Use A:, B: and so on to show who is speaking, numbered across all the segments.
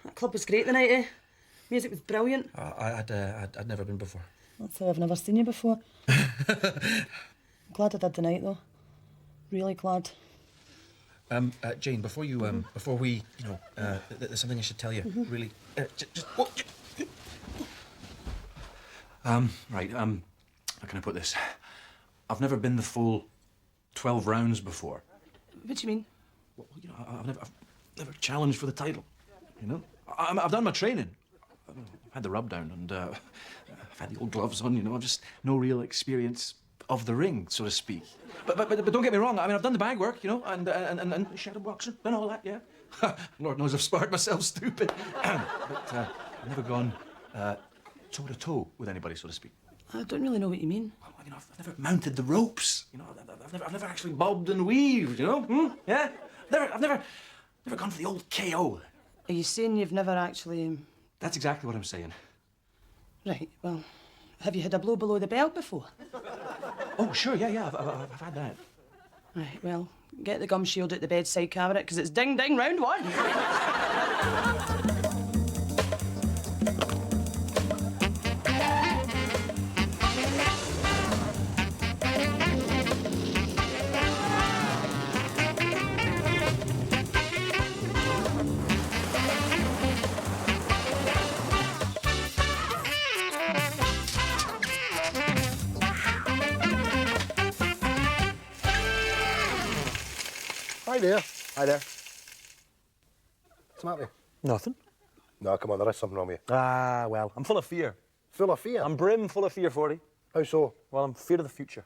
A: That club was great the night, eh? Music was brilliant.
B: I'd never been before.
A: That's why I've never seen you before. I'm glad I did tonight, though. Really glad.
B: Jane, before we, there's something I should tell you. Really, right. How can I put this? I've never been the full 12 rounds before.
A: What do you mean?
B: Well, I've never challenged for the title. I've done my training. I've had the rub down and I've had the old gloves on. I've just no real experience of the ring, so to speak. But don't get me wrong. I mean, I've done the bag work, and shadow boxing and all that. Yeah. Lord knows I've sparred myself stupid. But I've never gone toe to toe with anybody, so to speak.
A: I don't really know what you mean.
B: Well, I've never mounted the ropes. I've never actually bobbed and weaved. Yeah. I've never gone for the old KO.
A: Are you saying you've never actually?
B: That's exactly what I'm saying.
A: Right. Well, have you had a blow below the belt before?
B: Oh, sure. Yeah. I've had that.
A: Right. Well, get the gum shield at the bedside cabinet because it's ding ding round one.
C: Hi there. What's the matter with you?
D: Nothing.
C: No, come on, there is something wrong with you.
D: Ah, well, I'm full of fear.
C: Full of fear?
D: I'm brim full of fear, 40.
C: How so?
D: Well, I'm fear of the future.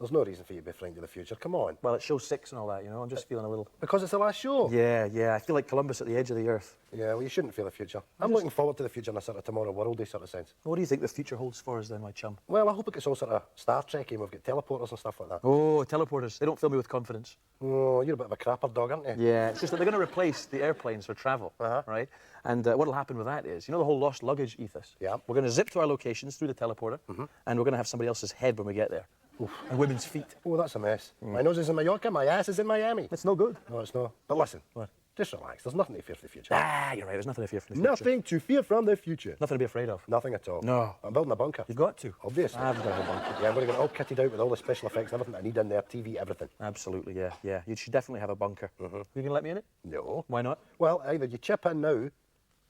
C: There's no reason for you to be frightened of the future, come on.
D: Well, it's show 6 and all that, I'm just feeling a little...
C: Because it's the last show?
D: Yeah, I feel like Columbus at the edge of the earth.
C: Yeah, well, you shouldn't feel the future. I'm looking forward to the future in a sort of tomorrow worldy sort of sense.
D: What do you think the future holds for us then, my chum?
C: Well, I hope it gets all sort of Star Trek-y and we've got teleporters and stuff like that.
D: Oh, teleporters. They don't fill me with confidence.
C: Oh, you're a bit of a crapper dog, aren't you?
D: Yeah, it's just that they're going to replace the airplanes for travel, right? And what'll happen with that is, the whole lost luggage ethos?
C: Yeah.
D: We're going to zip to our locations through the teleporter, and we're going to have somebody else's head when we get there. Oof. And women's feet.
C: Oh, that's a mess. My nose is in Mallorca, my ass is in Miami.
D: It's no good.
C: No, it's not. But listen.
D: What?
C: Just relax. There's nothing to fear for the future.
D: Ah, you're right. There's nothing to fear from the future.
C: Nothing to fear from the future.
D: Nothing to be afraid of.
C: Nothing at all.
D: No.
C: I'm building a bunker.
D: You've got to.
C: Obviously.
D: I've got a bunker.
C: Yeah, I'm going to get all kitted out with all the special effects and everything that I need in there, TV, everything.
D: Absolutely, yeah. You should definitely have a bunker. You going to let me in it?
C: No.
D: Why not?
C: Well, either you chip in now,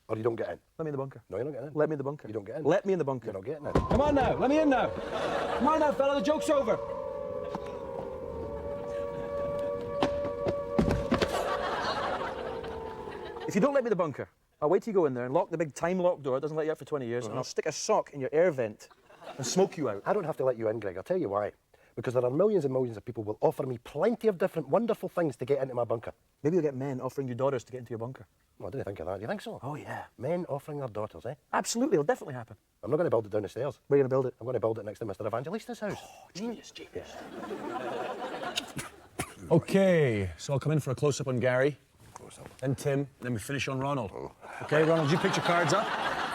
C: or you don't get in.
D: Let me in the bunker.
C: No, you're not getting in.
D: Let me in the bunker.
C: You don't get in.
D: Let me in the bunker.
C: You're not getting in.
D: Come on now, let me in now. Come on now, fella, the joke's over. If you don't let me in the bunker, I'll wait till you go in there and lock the big time lock door. It doesn't let you out for 20 years, and I'll stick a sock in your air vent and smoke you out.
C: I don't have to let you in, Greg. I'll tell you why. Because there are millions and millions of people who will offer me plenty of different wonderful things to get into my bunker.
D: Maybe you'll get men offering you daughters to get into your bunker.
C: Well, I didn't think of that. Do you think so?
D: Oh, yeah.
C: Men offering their daughters, eh?
D: Absolutely, it'll definitely happen.
C: I'm not going to build it down the stairs.
D: Where are you going to build it?
C: I'm going to build it next to Mr. Evangelista's house.
D: Oh, genius.
E: Okay, so I'll come in for a close-up on Gary, then Tim, then we finish on Ronald. Okay, Ronald, you pick your cards up,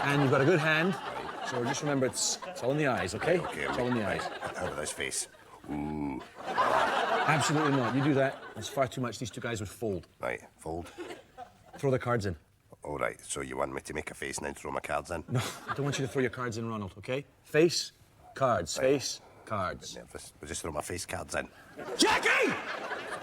E: and you've got a good hand, so just remember it's all in the eyes, okay?
F: Okay,
E: it's all in the eyes.
F: How about this face? Ooh.
E: Absolutely not. You do that, it's far too much. These two guys would fold.
F: Right, fold.
E: Throw the cards in.
F: All right, so you want me to make a face and then throw my cards in?
E: No, I don't want you to throw your cards in, Ronald, okay? Face, cards, face, cards.
F: Nervous. We'll just throw my face cards in.
E: Jackie!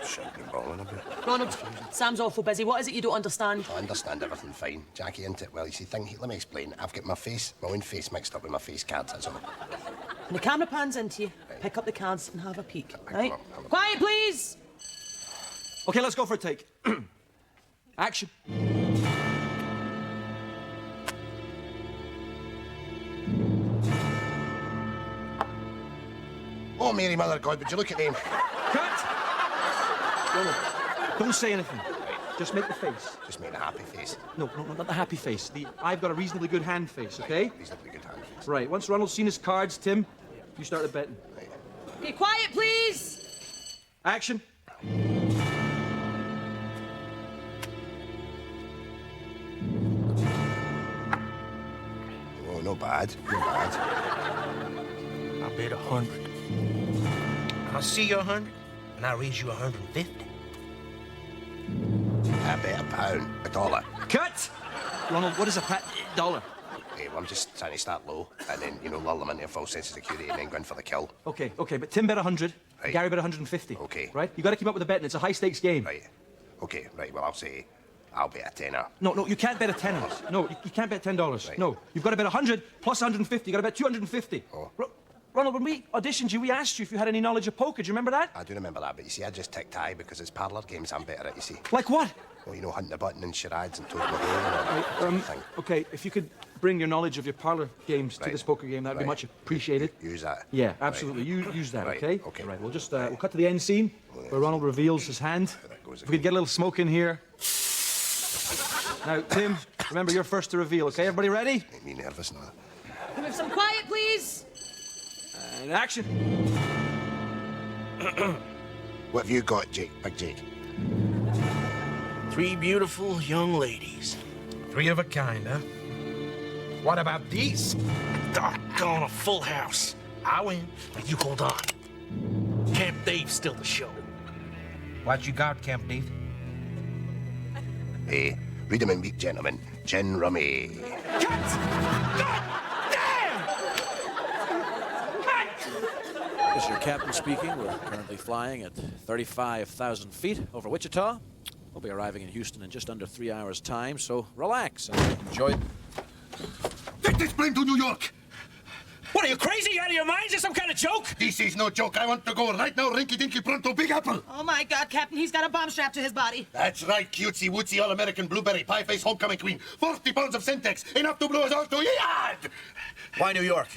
F: Shouting and bawling a bit.
A: Ronald, Sam's awful busy. What is it you don't understand?
F: I understand everything fine. Jackie, into it. Well, you see, let me explain. I've got my own face mixed up with my face cards, that's all.
A: When the camera pans into you, pick up the cards and have a peek, right?
F: Come on.
A: Quiet, please!
B: Okay, let's go for a take. Action.
F: Oh, Mary, Mother of God, would you look at them?
B: Cut! Don't say anything. Just make the face.
F: Just make a happy face.
B: No, not the happy face. I've got a reasonably good hand face, okay?
F: Reasonably good hand face.
B: Right, once Ronald's seen his cards, Tim, you start the betting.
F: Right.
A: Okay, quiet, please!
B: Action.
F: Oh, not bad. Not bad.
G: I bet 100. I'll see you 100, and I'll raise you 150.
F: I bet £1, $1.
B: Cut! Ronald, what is a dollar?
F: Hey, well, I'm just trying to start low and then, you know, lull them into a false sense of security and then go in for the kill.
B: Okay, but Tim bet 100,
F: Right.
B: Gary bet 150.
F: Okay.
B: Right? You got to keep up with the betting. It's a high-stakes game.
F: Right. Okay, right, well, I'll bet a tenner.
B: No, you can't bet a tenner. No, you can't bet $10.
F: Right.
B: No, you've got to bet 100 plus 150. You got to bet 250.
F: Oh.
B: Ronald, when we auditioned you, we asked you if you had any knowledge of poker. Do you remember that?
F: I do remember that, but you see, I just tick tie because it's parlour games I'm better at, you see.
B: Like what?
F: Well, you know, hunting the button and charades and toad my hair and all that thing.
B: Okay, if you could bring your knowledge of your parlour games to
F: Right.
B: this poker game, that would be
F: Right.
B: much appreciated.
F: Use that.
B: Yeah,
F: Right.
B: absolutely. Use that,
F: Right,
B: okay?
F: okay.
B: Right, we'll just we'll cut to the end scene where Ronald reveals his hand.
F: That goes
B: If we could get a little smoke in here. Now, Tim, remember you're first to reveal, okay? Everybody ready?
F: Make me nervous now.
A: Can we have some quiet, please?
B: And action.
F: What have you got, Jake? Big Jake?
G: 3 beautiful young ladies. 3 of a kind, huh? What about these? Doggone, a full house. I win, but you hold on. Camp Dave's still the show. What you got, Camp Dave?
F: Hey, read 'em and meet gentlemen. Gin rummy.
H: This is your captain speaking. We're currently flying at 35,000 feet over Wichita. We'll be arriving in Houston in just under 3 hours' time, so relax and enjoy.
F: Take this plane to New York!
G: What, are you crazy? You out of your mind? Is this some kind of joke?
F: This is no joke. I want to go right now, rinky dinky pronto, Big Apple.
A: Oh my God, Captain, he's got a bomb strapped to his body.
F: That's right, cutesy wootsy all-American blueberry pie face homecoming queen. 40 pounds of Syntex, enough to blow us all to yard.
G: Why New York?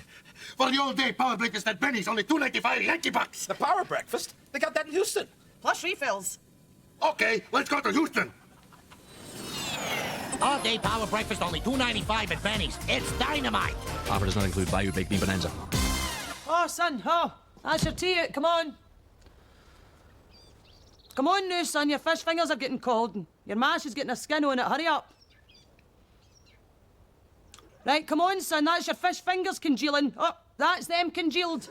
F: For the all-day power breakfast at Benny's, only $2.95 Yankee bucks.
G: The power breakfast? They got that in Houston.
A: Plus refills.
F: Okay, let's go to Houston.
I: All-day power breakfast, only $2.95 at Benny's. It's dynamite.
B: Offer does not include Bayou Baked Bean Bonanza.
A: Oh, son, that's your tea out. Come on. Come on now, son, your fish fingers are getting cold and your mash is getting a skin on it. Hurry up. Right, come on, son, that's your fish fingers congealing. Oh, that's them congealed.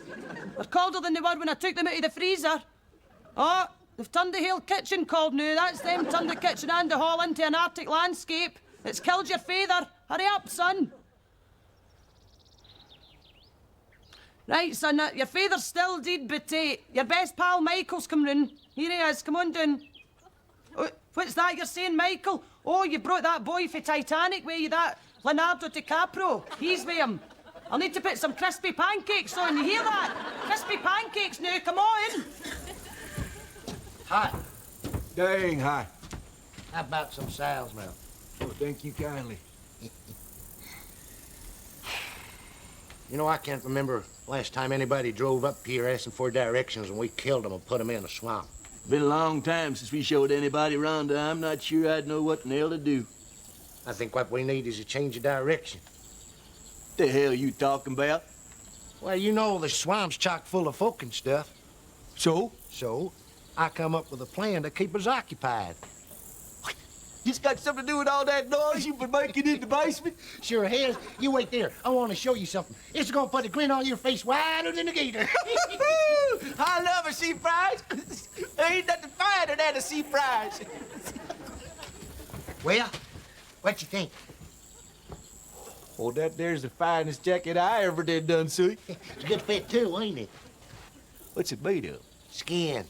A: They're colder than they were when I took them out of the freezer. Oh, they've turned the whole kitchen cold now. That's them turned the kitchen and the hall into an Arctic landscape. It's killed your feather. Hurry up, son. Right, son, your father's still dead, but your best pal Michael's come round. Here he is, come on down. Oh, what's that you're saying, Michael? Oh, you brought that boy for Titanic with you, that Leonardo DiCaprio. He's with him. I'll need to put some crispy pancakes on, you hear that? Crispy pancakes now, come on.
I: Hi.
G: Dang, hi.
I: How about some Sal's milk?
G: Oh, thank you kindly.
I: You know, I can't remember last time anybody drove up here asking for directions and we killed them and put them in a swamp.
J: Been a long time since we showed anybody Rhonda. I'm not sure I'd know what the hell to do.
I: I think what we need is a change of direction.
J: The hell you talking about?
I: Well, you know, the swamp's chock full of folk and stuff.
J: So?
I: So, I come up with a plan to keep us occupied.
J: It's got something to do with all that noise you've been making in the basement?
I: Sure has. You wait there. I want to show you something. It's gonna put a grin on your face wider than a gator.
J: I love a sea prize. There ain't nothing finer than a sea prize.
I: Well, what you think?
J: Oh, that there's the finest jacket I ever did done, Suey.
I: It's a good fit, too, ain't it?
J: What's it made of?
I: Skin.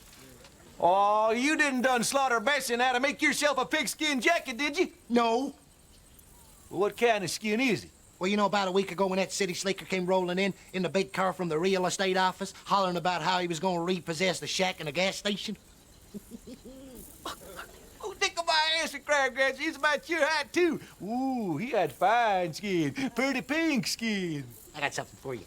J: Oh, you didn't done slaughter Bessie now to make yourself a pigskin jacket, did you?
I: No.
J: Well, what kind of skin is it?
I: Well, you know, about a week ago when that city slicker came rolling in the big car from the real estate office, hollering about how he was going to repossess the shack and the gas station?
J: Oh, think of my ass and crabgrass. He's about your height, too. Ooh, he had fine skin. Pretty pink skin.
I: I got something for you.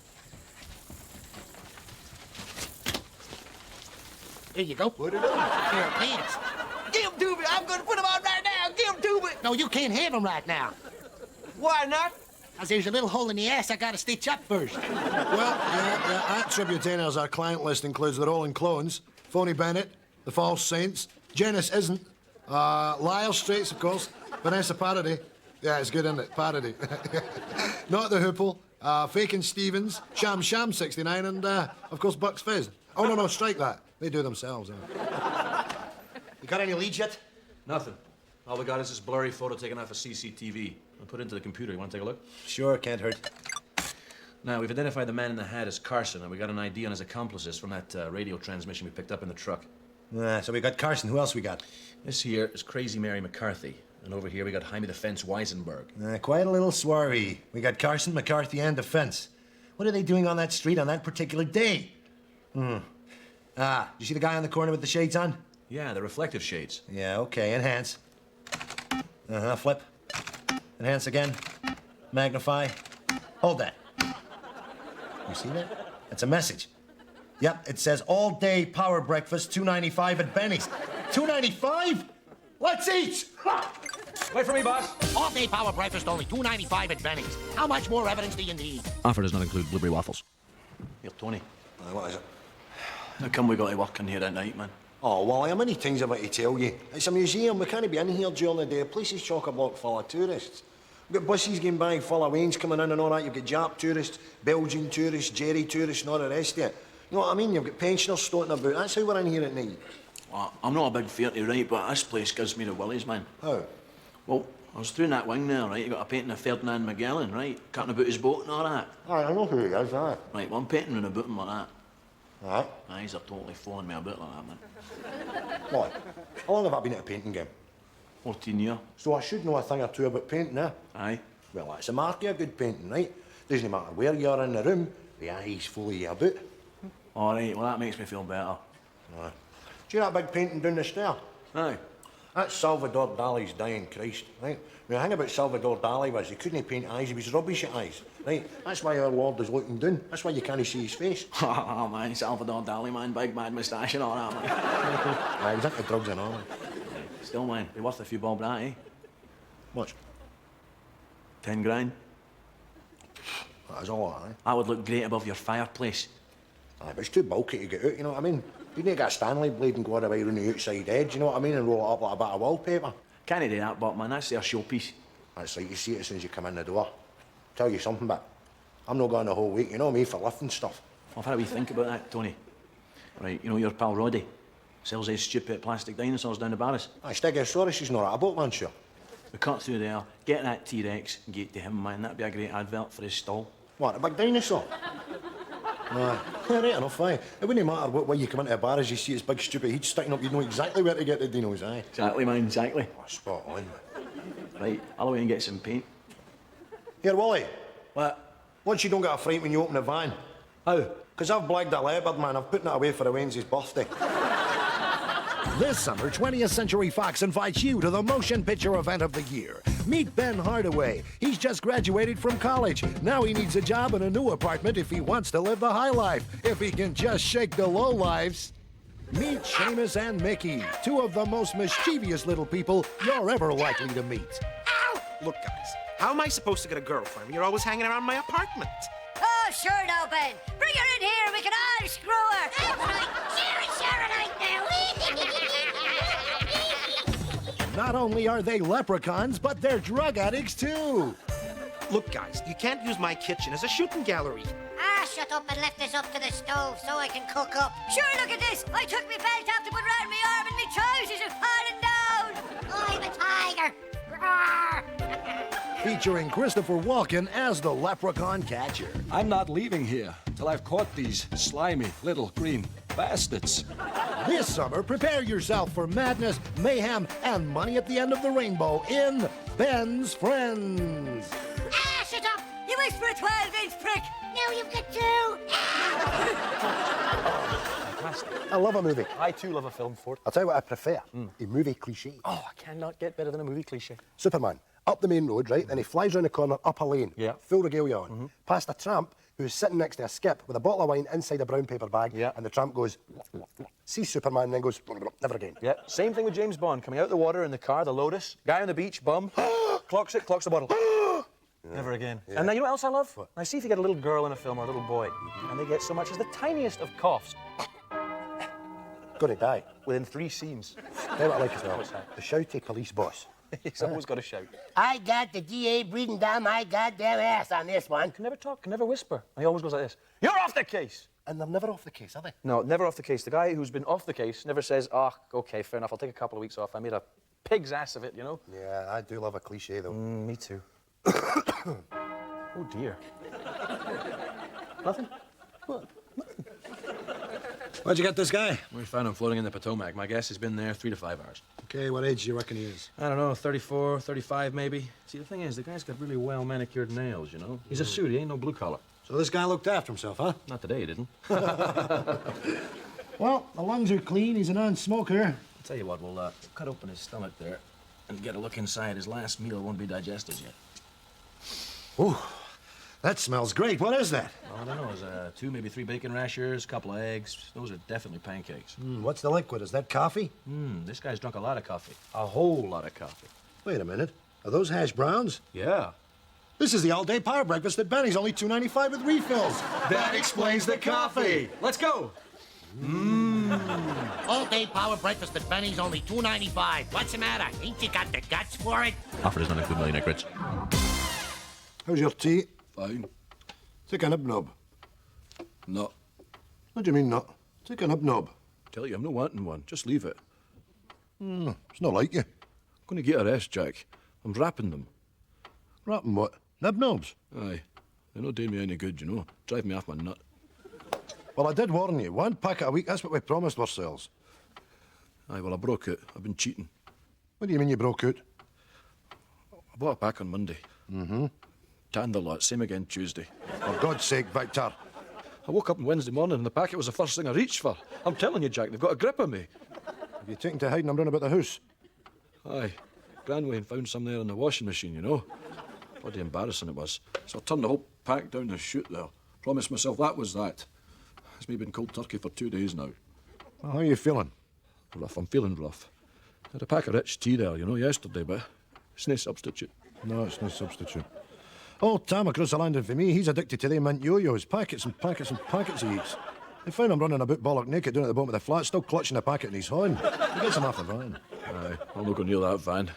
I: Here you go.
J: Put it on.
I: Pair of pants.
J: Give them to me. I'm going to put them on right now. Give them to me.
I: No, you can't have them right now.
J: Why not?
I: Because there's a little hole in the ass I got to stitch up first.
K: Well, our tribute as our client list includes the Rolling Clones, Phony Bennett, the False Saints, Janice Isn't, Lyle Straits, of course, Vanessa Parody. Yeah, it's good, isn't it? Parody. Not the Hoople, Fakin' Stevens, Sham 69, and, of course, Bucks Fizz. Oh, no, strike that. They do themselves.
C: You got any leads yet?
B: Nothing. All we got is this blurry photo taken off a CCTV. I'll put it into the computer. You want to take a look?
C: Sure, can't hurt.
B: Now, we've identified the man in the hat as Carson, and we got an ID on his accomplices from that radio transmission we picked up in the truck.
C: So we got Carson. Who else we got?
B: This here is Crazy Mary McCarthy. And over here we got Jaime the Fence Weisenberg.
C: Quite a little swarry. We got Carson, McCarthy, and the Fence. What are they doing on that street on that particular day? You see the guy on the corner with the shades on?
B: Yeah, the reflective shades.
C: Yeah, okay. Enhance. Flip. Enhance again. Magnify. Hold that. You see that? That's a message. Yep, it says all-day power breakfast, $2.95 at Benny's. $2.95? Let's eat!
B: Wait for me, boss.
I: All-day power breakfast, only $2.95 at Benny's. How much more evidence do you need?
B: Offer does not include blueberry waffles. Here, Tony.
K: What is it?
B: How come we got to work in here at night, man?
K: Oh, Wally, how many things have I to tell you? It's a museum. We can't be in here during the day. The place is chock-a-block full of tourists. We've got buses going by full of wains coming in and all that. You've got Jap tourists, Belgian tourists, Jerry tourists and all the rest of it. You know what I mean? You've got pensioners stoating about. That's how we're in here at night.
B: Well, I'm not a big fear to right, but this place gives me the willies, man.
K: How?
B: Well, I was through in that wing there, right? You got a painting of Ferdinand Magellan, right? Cutting about his boat and all that.
K: Aye, I know who he is, aye.
B: Right, one painting round about him like that.
K: Aye.
B: Aye, he's totally phoning me about like that, man.
K: What? How long have I been at a painting game?
B: 14 years.
K: So I should know a thing or two about painting, eh?
B: Aye.
K: Well, that's a mark of a good painting, right? Doesn't matter where you are in the room, the eye's fully about.
B: All right, well, that makes me feel better.
K: Aye. Do you know that big painting down the stair?
B: Aye.
K: That's Salvador Dali's Dying Christ, right? The thing about Salvador Dali was he couldn't paint eyes, he was rubbish at eyes, right? That's why our Lord is looking down. That's why you can't see his face.
B: Oh, man, Salvador Dali, man, big bad moustache and all that, man.
K: Aye, he's into drugs and all that.
B: Still, man, be worth a few bob that, eh?
K: Much?
B: 10 grand.
K: That is a lot, eh?
B: That would look great above your fireplace.
K: Aye, but it's too bulky to get out, you know what I mean? You need to get a Stanley blade and go all the way around the outside edge, you know what I mean, and roll it up like a bit of wallpaper.
B: Can't do that, but man, that's their showpiece.
K: That's like you see it as soon as you come in the door. Tell you something, but I'm not going the whole week, you know me, for lifting stuff.
B: I've had a wee think about that, Tony. Right, you know your pal Roddy? Sells these stupid plastic dinosaurs down the Barras.
K: Aye, Stegosaurus is not at a boat, man, sure.
B: We cut through there, get that T-Rex and get to him, man. That'd be a great advert for his stall.
K: What, a big dinosaur? Aye, right enough, aye. It wouldn't matter what way you come into a bar as you see his big stupid head sticking up, you'd know exactly where to get the dinos, aye.
B: Exactly, man, exactly.
K: Oh, spot on, man.
B: Right, I'll away and get some paint.
K: Here, Wally.
B: What?
K: Once you don't get a fright when you open the van.
B: How?
K: Because I've blagged a leopard, man. I've put it away for a Wednesday's birthday.
L: This summer, 20th Century Fox invites you to the motion picture event of the year. Meet Ben Hardaway. He's just graduated from college. Now he needs a job in a new apartment if he wants to live the high life. If he can just shake the low lives. Meet Seamus and Mickey, two of the most mischievous little people you're ever likely to meet.
J: Ow! Look, guys, how am I supposed to get a girlfriend when you're always hanging around my apartment?
M: Oh, sure now, Ben. Bring her in here. We can all screw her. That's right. Share it out now.
L: Not only are they leprechauns, but they're drug addicts, too.
J: Look, guys, you can't use my kitchen as a shooting gallery.
M: Ah, shut up and lift this up to the stove so I can cook up. Sure, look at this. I took my belt off to put round my arm and my trousers are falling down. I'm a tiger. Roar.
L: Featuring Christopher Walken as the leprechaun catcher.
N: I'm not leaving here till I've caught these slimy little green bastards.
L: This summer, prepare yourself for madness, mayhem, and money at the end of the rainbow in Ben's Friends.
M: Ah, shut up. You wish for a 12-inch prick. Now you've got two.
C: I love a movie.
D: I too love a film, Ford.
C: I'll tell you what I prefer. A movie cliche.
D: Oh, I cannot get better than a movie cliche.
C: Superman, up the main road, right? Then he flies round the corner, up a lane.
D: Yeah.
C: Full regalia on. Past a tramp who's sitting next to a skip with a bottle of wine inside a brown paper bag.
D: Yeah.
C: And the tramp goes, sees Superman and then goes, never again.
D: Yeah, same thing with James Bond. Coming out the water in the car, the Lotus. Guy on the beach, bum. Clocks it, clocks the bottle. Never again.
C: Yeah.
D: And then you know what else I love?
C: What?
D: Now see if you get a little girl in a film or a little boy, and they get so much as the tiniest of coughs
C: Gonna die.
D: within 3 scenes.
C: Tell you what I like as well.
D: What's that?
C: The shouty police boss.
D: He's always got to shout.
I: I got the DA breathing down my goddamn ass on this one.
D: Can never talk, can never whisper. And he always goes like this. You're off the case!
C: And they're never off the case, are they?
D: No, never off the case. The guy who's been off the case never says, oh, okay, fair enough, I'll take a couple of weeks off. I made a pig's ass of it, you know?
C: Yeah, I do love a cliche, though.
D: Me too. Oh, dear. Nothing? What?
K: Where'd you get this guy?
B: We found him floating in the Potomac. My guess he's been there 3 to 5 hours.
K: Okay, what age do you reckon he is?
B: I don't know, 34, 35 maybe. See, the thing is, the guy's got really well manicured nails, you know? He's a suit, he ain't no blue collar.
K: So this guy looked after himself, huh?
B: Not today, he didn't.
K: Well, the lungs are clean. He's a non-smoker.
B: I'll tell you what, we'll cut open his stomach there and get a look inside. His last meal won't be digested yet.
K: Ooh, that smells great. What is that?
B: Well, I don't know. There's 2, maybe 3 bacon rashers, a couple of eggs. Those are definitely pancakes.
K: What's the liquid? Is that coffee?
B: This guy's drunk a lot of coffee. A whole lot of coffee.
K: Wait a minute. Are those hash browns?
B: Yeah.
K: This is the all-day power breakfast at Benny's, only $2.95 with refills.
N: That explains the coffee.
B: Let's go.
I: All-day power breakfast at Benny's, only $2.95. What's the matter? Ain't you got the guts for it?
B: Alfred is not a good millionaire, Grits.
K: How's your tea?
N: Fine.
K: Take a nib-nob.
N: No.
K: What do you mean not? Take a nib-nob.
N: Tell you, I'm not wanting one. Just leave it.
K: It's not like you.
N: I'm going to get a rest, Jack. I'm wrapping them.
K: Wrapping what? Nib-nobs?
N: Aye. They're not doing me any good, you know. Drive me off my nut.
K: Well, I did warn you. 1 packet a week, that's what we promised ourselves.
N: Aye, well, I broke it. I've been cheating.
K: What do you mean you broke out?
N: I bought a pack on Monday. Tanned a lot. Same again Tuesday.
K: For God's sake, Victor.
N: I woke up on Wednesday morning and the packet was the first thing I reached for. I'm telling you, Jack, they've got a grip on me.
K: Have you taken to hiding them round about the house?
N: Aye. Granwayne found some there in the washing machine, you know. Bloody embarrassing it was. So I turned the whole pack down the chute there. Promised myself that was that. It's me been cold turkey for 2 days now.
K: Well, how are you feeling?
N: Rough, I'm feeling rough. I had a pack of rich tea there, you know, yesterday, but it's no substitute.
K: No, it's no substitute. Old Tam across the landing for me, he's addicted to them mint yo-yos. Packets and packets and packets he eats. They found him running about bollock naked down at the bottom of the flat, still clutching a packet in his horn. He gets him off the van.
N: Aye, I'll not go near that van.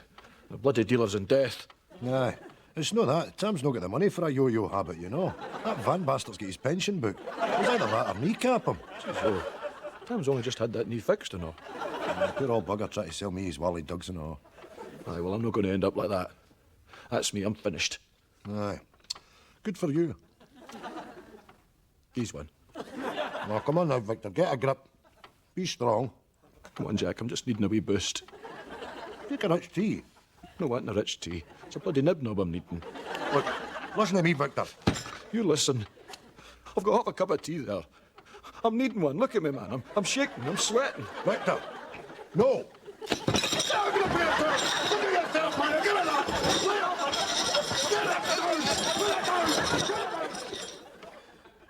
N: The bloody dealer's in death.
K: Aye. It's no that. Tam's not got the money for a yo-yo habit, you know. That van bastard's got his pension book. He's either that or kneecap him.
N: So, Tam's only just had that knee fixed and all.
K: Poor old bugger trying to sell me his Wally Dugs and all.
N: Aye, well, I'm not going to end up like that. That's me, I'm finished.
K: Aye. Good for you.
N: He's one.
K: Well, come on now, Victor. Get a grip. Be strong.
N: Come on, Jack, I'm just needing a wee boost.
K: Take a rich tea.
N: No wanting a rich tea. It's a bloody nib-nob I'm needing.
K: Look, listen to me, Victor.
N: You listen. I've got half a cup of tea there. I'm needing one. Look at me, man. I'm shaking. I'm sweating.
K: Victor, no.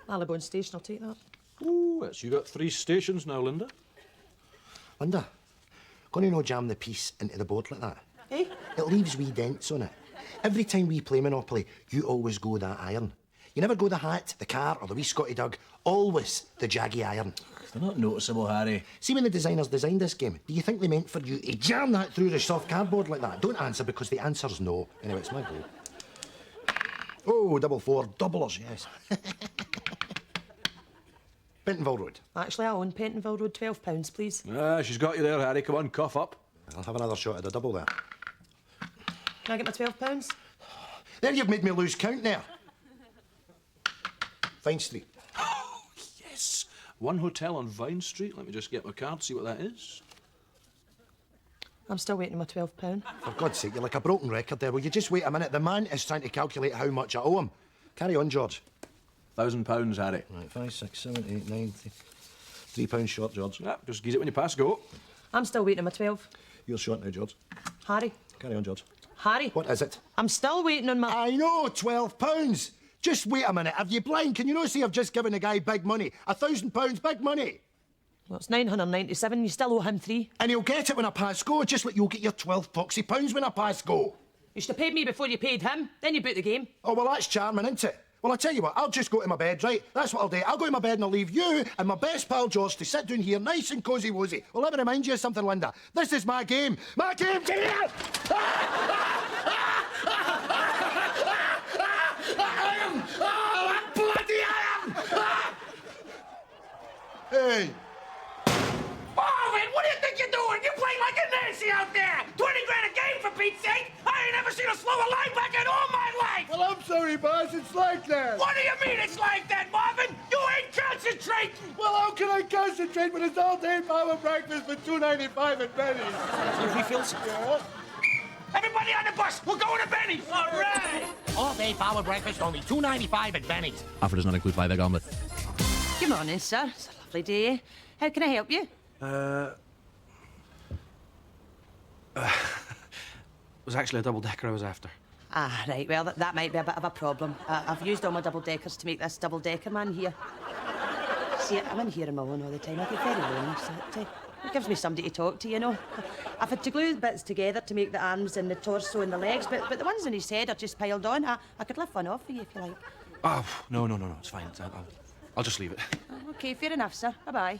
A: Marylebone Station, I'll take that.
B: Ooh, it's you got 3 stations now, Linda.
I: Linda, gonna no jam the piece into the board like that?
A: Eh?
I: It leaves wee dents on it. Every time we play Monopoly, you always go that iron. You never go the hat, the car, or the wee Scotty Doug. Always the jaggy iron.
B: They're not noticeable, Harry.
I: See, when the designers designed this game, do you think they meant for you to jam that through the soft cardboard like that? Don't answer, because the answer's no. Anyway, it's my go. Oh, 4 doublers, yes. Pentonville Road.
A: Actually, I own Pentonville Road, £12, please.
B: Ah, she's got you there, Harry. Come on, cough up.
K: I'll have another shot at the double there.
A: Can I get my £12?
I: There, you've made me lose count now. Vine Street.
B: Oh, yes. One hotel on Vine Street. Let me just get my card, see what that is.
A: I'm still waiting on my £12.
I: For God's sake, you're like a broken record there. Will you just wait a minute? The man is trying to calculate how much I owe him. Carry on, George.
B: £1,000, Harry.
K: Right, 5, 6, 7, 8, 9, £3 short, George.
B: Yeah, just give it when you pass go.
A: I'm still waiting on my 12.
K: You're short now, George.
A: Harry.
K: Carry on, George.
A: Harry.
I: What is it?
A: I'm still waiting on my...
I: I know, £12. Just wait a minute. Are you blind? Can you not see I've just given the guy big money? £1,000, big money.
A: Well, it's 997. You still owe him 3.
I: And he'll get it when I pass go, just like you'll get your 12 poxy pounds when I pass go.
A: You should have paid me before you paid him. Then you boot the game.
I: Oh, well, that's charming, isn't it? Well, I'll tell you what, I'll just go to my bed, right? That's what I'll do. I'll go to my bed and I'll leave you and my best pal George to sit down here nice and cosy-wozy. Well, let me remind you of something, Linda. This is my game. My game, get here! I am! Oh, bloody I am! Hey! Marvin, what do you think you're doing? You play like a Nazi out there! 20 grand! sorry, boss. It's like that.
G: What do you mean it's like that, Marvin? You ain't concentrating!
I: Well, how can I concentrate when it's all-day power breakfast for $2.95 at Benny's?
H: Two refills?
I: Yeah.
G: Everybody on the bus! We're going to Benny's! All right!
J: All-day power breakfast, only $2.95 at Benny's.
O: Offer does not include 5-egg omelette.
A: Good morning, sir. It's a lovely day. How can I help you?
B: It was actually a double-decker I was after.
A: Ah, right. Well, that might be a bit of a problem. I've used all my double-deckers to make this double-decker man here. See, I'm in here on my own all the time. I get very lonely, so it gives me somebody to talk to, you know. I've had to glue the bits together to make the arms and the torso and the legs, but the ones on his head are just piled on. I could lift one off for you if you like.
B: Oh, no, it's fine. I'll just leave it.
A: OK, fair enough, sir. Bye-bye.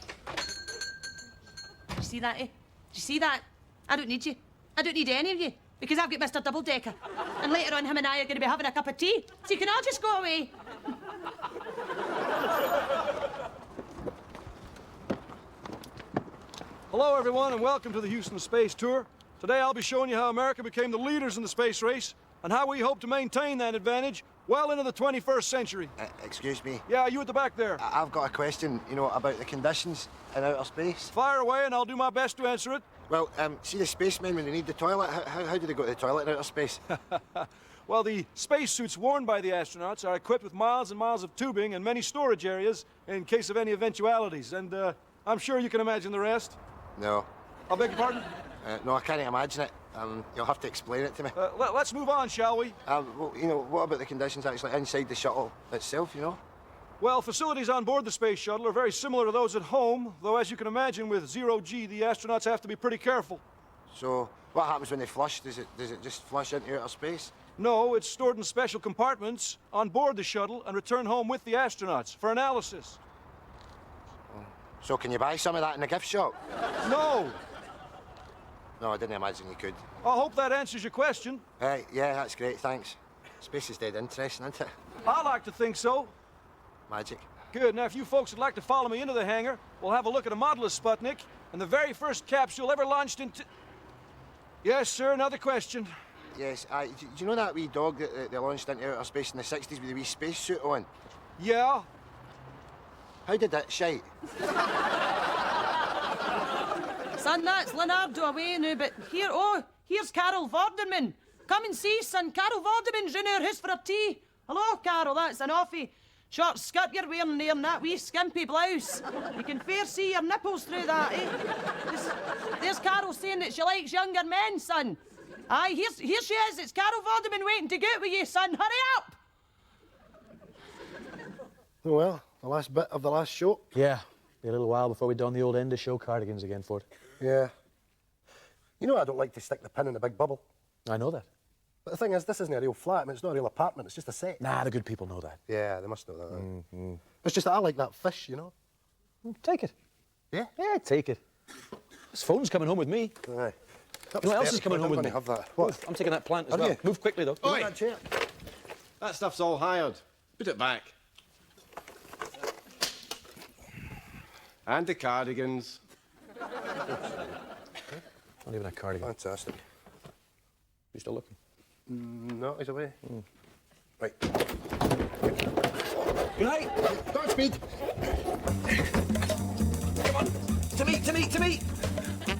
A: You see that, eh? Do you see that? I don't need you. I don't need any of you, because I've got Mr. Double-Decker. And later on, him and I are going to be having a cup of tea, so you can all just go away.
N: Hello, everyone, and welcome to the Houston Space Tour. Today, I'll be showing you how America became the leaders in the space race and how we hope to maintain that advantage well into the 21st century.
C: Excuse me?
N: Yeah, you at the back there.
C: I've got a question, you know, about the conditions in outer space.
N: Fire away, and I'll do my best to answer it.
C: Well, see the spacemen when they need the toilet? How do they go to the toilet in outer space?
N: Well, the spacesuits worn by the astronauts are equipped with miles and miles of tubing and many storage areas in case of any eventualities. And I'm sure you can imagine the rest.
C: No.
N: I beg your pardon?
C: No, I can't imagine it. You'll have to explain it to me.
N: Let's move on, shall we?
C: Well, you know, what about the conditions actually inside the shuttle itself, you know?
N: Well, facilities on board the space shuttle are very similar to those at home, though as you can imagine, with zero-G, the astronauts have to be pretty careful.
C: So, what happens when they flush? Does it just flush into outer space?
N: No, it's stored in special compartments on board the shuttle and returned home with the astronauts for analysis.
C: So can you buy some of that in the gift shop?
N: No.
C: No, I didn't imagine you could.
N: I hope that answers your question.
C: Yeah, that's great, thanks. Space is dead interesting, isn't it?
N: I like to think so.
C: Magic.
N: Good. Now, if you folks would like to follow me into the hangar, we'll have a look at a model of Sputnik and the very first capsule ever launched into... Yes, sir, another question.
C: Yes, do you know that wee dog that they launched into outer space in the 60s with the wee spacesuit on?
N: Yeah.
C: How did that shite?
A: Son, that's Leonardo away now, but here's Carol Vorderman. Come and see, son. Carol Vorderman's in our house for a tea. Hello, Carol, that's an awfully short skirt you're wearing there and that wee skimpy blouse. You can fair see your nipples through that, eh? There's Carol saying that she likes younger men, son. Aye, here she is. It's Carol Vorderman waiting to get with you, son. Hurry up!
K: Oh, well, the last bit of the last show.
D: Yeah, be a little while before we don the old end of show cardigans again, Ford.
K: Yeah. You know I don't like to stick the pin in a big bubble.
D: I know that.
K: But the thing is, this isn't a real flat. I mean, it's not a real apartment. It's just a set.
D: Nah, the good people know that.
K: Yeah, they must know that. It's just that I like that fish, you know.
D: Take it.
K: Yeah?
D: Yeah, take it. This phone's coming home with me.
K: Aye.
D: You know what else is coming home with me?
K: Have that. What?
D: I'm taking that plant as
K: Are
D: well.
K: you?
D: Move quickly, though.
K: Oi! That chair.
J: That stuff's all hired. Put it back. And the cardigans.
D: Not even a cardigan.
K: Fantastic.
D: You still looking?
K: No, he's away. Right.
D: Good night.
K: Godspeed.
H: Come on. To me.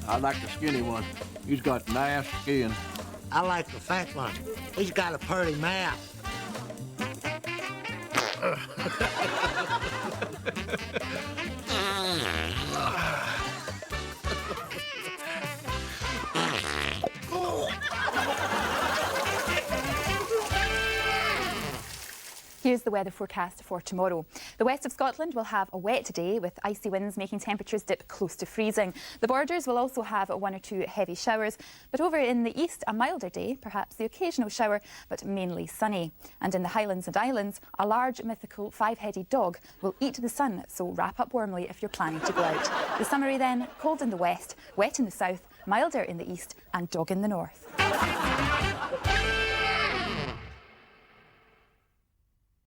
H: I like the skinny one. He's got nice skin.
J: I like the fat one. He's got a pretty mouth.
P: Here's the weather forecast for tomorrow. The west of Scotland will have a wet day with icy winds making temperatures dip close to freezing. The borders will also have 1 or 2 heavy showers, but over in the east a milder day, perhaps the occasional shower, but mainly sunny. And in the Highlands and Islands, a large mythical 5-headed dog will eat the sun, so wrap up warmly if you're planning to go out. The summary then, cold in the west, wet in the south, milder in the east and dog in the north.